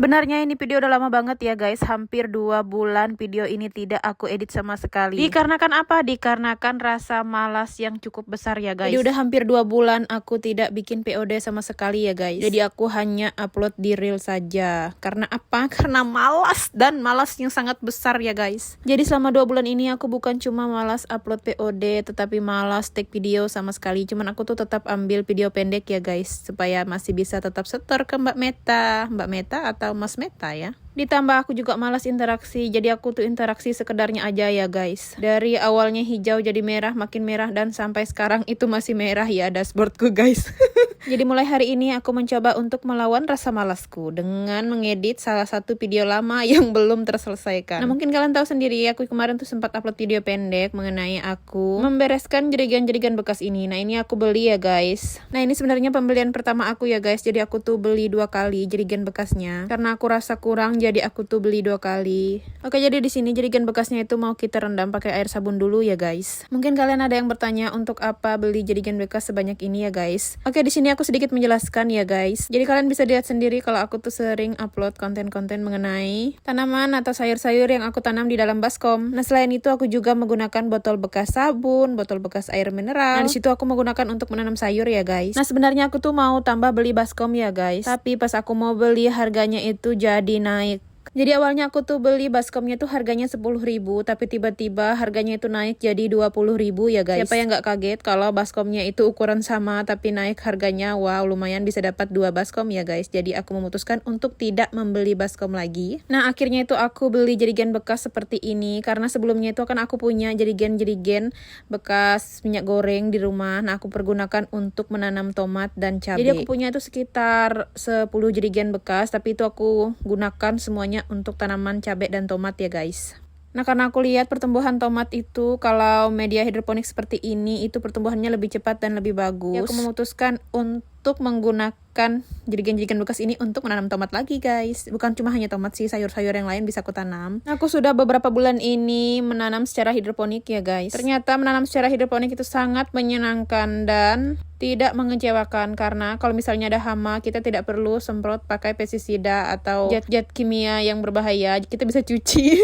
Sebenarnya ini video udah lama banget ya guys, hampir 2 bulan video ini tidak aku edit sama sekali. Dikarenakan apa? Dikarenakan rasa malas yang cukup besar ya guys. Jadi udah hampir 2 bulan aku tidak bikin POD sama sekali ya guys. Jadi aku hanya upload di reel saja. Karena apa? Karena malas, dan malas yang sangat besar ya guys. Jadi selama 2 bulan ini aku bukan cuma malas upload POD, tetapi malas take video sama sekali. Cuman aku tuh tetap ambil video pendek ya guys, supaya masih bisa tetap setor ke Mbak Meta atau Mas Meta ya. Ditambah aku juga malas interaksi, jadi aku tuh interaksi sekedarnya aja ya guys. Dari awalnya hijau jadi merah, makin merah, dan sampai sekarang itu masih merah ya dashboardku guys. Jadi mulai hari ini aku mencoba untuk melawan rasa malasku dengan mengedit salah satu video lama yang belum terselesaikan. Nah mungkin kalian tahu sendiri, aku kemarin tuh sempat upload video pendek mengenai aku membereskan jerigan-jerigan bekas ini. Nah ini aku beli ya guys. Nah ini sebenarnya pembelian pertama aku ya guys, jadi aku tuh beli 2 kali jerigen bekasnya. Karena aku rasa kurang, jadi aku tuh beli 2 kali. Oke, jadi di sini jerigen bekasnya itu mau kita rendam pakai air sabun dulu ya guys. Mungkin kalian ada yang bertanya untuk apa beli jerigen bekas sebanyak ini ya guys. Oke, di sini aku sedikit menjelaskan ya guys. Jadi kalian bisa lihat sendiri kalau aku tuh sering upload konten-konten mengenai tanaman atau sayur-sayur yang aku tanam di dalam baskom. Nah selain itu aku juga menggunakan botol bekas sabun, botol bekas air mineral. Nah di situ aku menggunakan untuk menanam sayur ya guys. Nah sebenarnya aku tuh mau tambah beli baskom ya guys. Tapi pas aku mau beli harganya itu jadi naik. Jadi awalnya aku tuh beli baskomnya tuh harganya 10.000, tapi tiba-tiba harganya itu naik jadi 20.000 ya guys. Siapa yang nggak kaget kalau baskomnya itu ukuran sama tapi naik harganya? Wow, lumayan bisa dapat 2 baskom ya guys. Jadi aku memutuskan untuk tidak membeli baskom lagi. Nah akhirnya itu aku beli jerigen bekas seperti ini, karena sebelumnya itu kan aku punya jerigen-jerigen bekas minyak goreng di rumah. Nah aku pergunakan untuk menanam tomat dan cabai. Jadi aku punya itu sekitar 10 jerigen bekas, tapi itu aku gunakan semuanya untuk tanaman cabai dan tomat ya guys. Nah karena aku lihat pertumbuhan tomat itu kalau media hidroponik seperti ini itu pertumbuhannya lebih cepat dan lebih bagus. Ya, aku memutuskan untuk menggunakan jerigen-jerigen bekas ini untuk menanam tomat lagi guys. Bukan cuma hanya tomat sih, sayur-sayur yang lain bisa aku tanam. Nah, aku sudah beberapa bulan ini menanam secara hidroponik ya guys. Ternyata menanam secara hidroponik itu sangat menyenangkan dan tidak mengecewakan, karena kalau misalnya ada hama kita tidak perlu semprot pakai pestisida atau zat-zat kimia yang berbahaya, kita bisa cuci.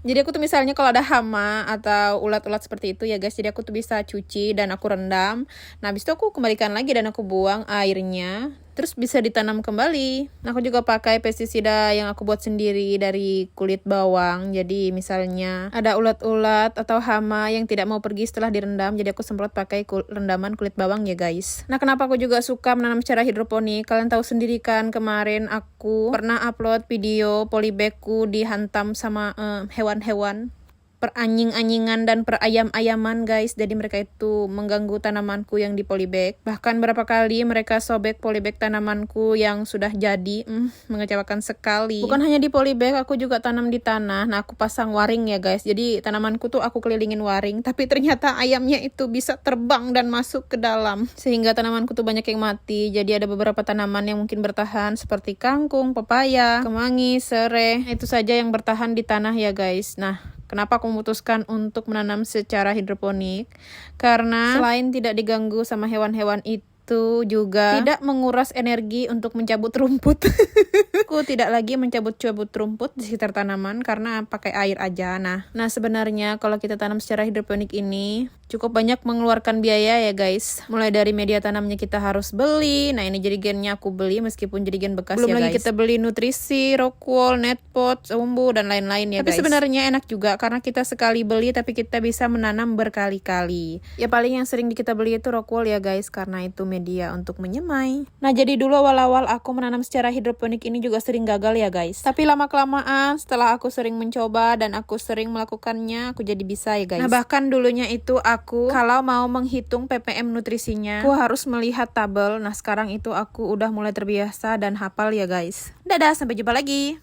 Jadi aku tuh misalnya kalau ada hama atau ulat-ulat seperti itu ya guys, jadi aku tuh bisa cuci dan aku rendam. Nah habis itu aku kembalikan lagi dan aku buang airnya, terus bisa ditanam kembali. Nah aku juga pakai pestisida yang aku buat sendiri dari kulit bawang. Jadi misalnya ada ulat-ulat atau hama yang tidak mau pergi setelah direndam, jadi aku semprot pakai rendaman kulit bawang ya guys. Nah kenapa aku juga suka menanam secara hidroponik? Kalian tahu sendiri kan, kemarin aku pernah upload video polybagku dihantam sama hewan-hewan, peranjing-anjingan dan perayam-ayaman guys. Jadi mereka itu mengganggu tanamanku yang di polybag. Bahkan berapa kali mereka sobek polybag tanamanku yang sudah jadi. Mengecewakan sekali. Bukan hanya di polybag, aku juga tanam di tanah. Nah aku pasang waring ya guys. Jadi tanamanku tuh aku kelilingin waring, tapi ternyata ayamnya itu bisa terbang dan masuk ke dalam, sehingga tanamanku tuh banyak yang mati. Jadi ada beberapa tanaman yang mungkin bertahan seperti kangkung, pepaya, kemangi, serai. Nah, itu saja yang bertahan di tanah ya guys. Nah kenapa aku memutuskan untuk menanam secara hidroponik? Karena selain tidak diganggu sama hewan-hewan itu juga tidak menguras energi untuk mencabut rumput. Aku tidak lagi mencabut-cabut rumput di sekitar tanaman karena pakai air aja. Nah sebenarnya kalau kita tanam secara hidroponik ini cukup banyak mengeluarkan biaya ya guys. Mulai dari media tanamnya kita harus beli. Nah ini jerigennya aku beli meskipun jerigen bekas ya guys. Belum lagi kita beli nutrisi, rockwool, netpot, sumbu dan lain-lain ya guys. Tapi sebenarnya enak juga karena kita sekali beli tapi kita bisa menanam berkali-kali. Ya paling yang sering kita beli itu rockwool ya guys, karena itu media untuk menyemai. Nah jadi dulu awal-awal aku menanam secara hidroponik ini juga sering gagal ya guys. Tapi lama-kelamaan setelah aku sering mencoba dan aku sering melakukannya, aku jadi bisa ya guys. Nah bahkan dulunya itu aku kalau mau menghitung ppm nutrisinya, aku harus melihat tabel. Nah sekarang itu aku udah mulai terbiasa dan hafal ya guys. Dadah, sampai jumpa lagi.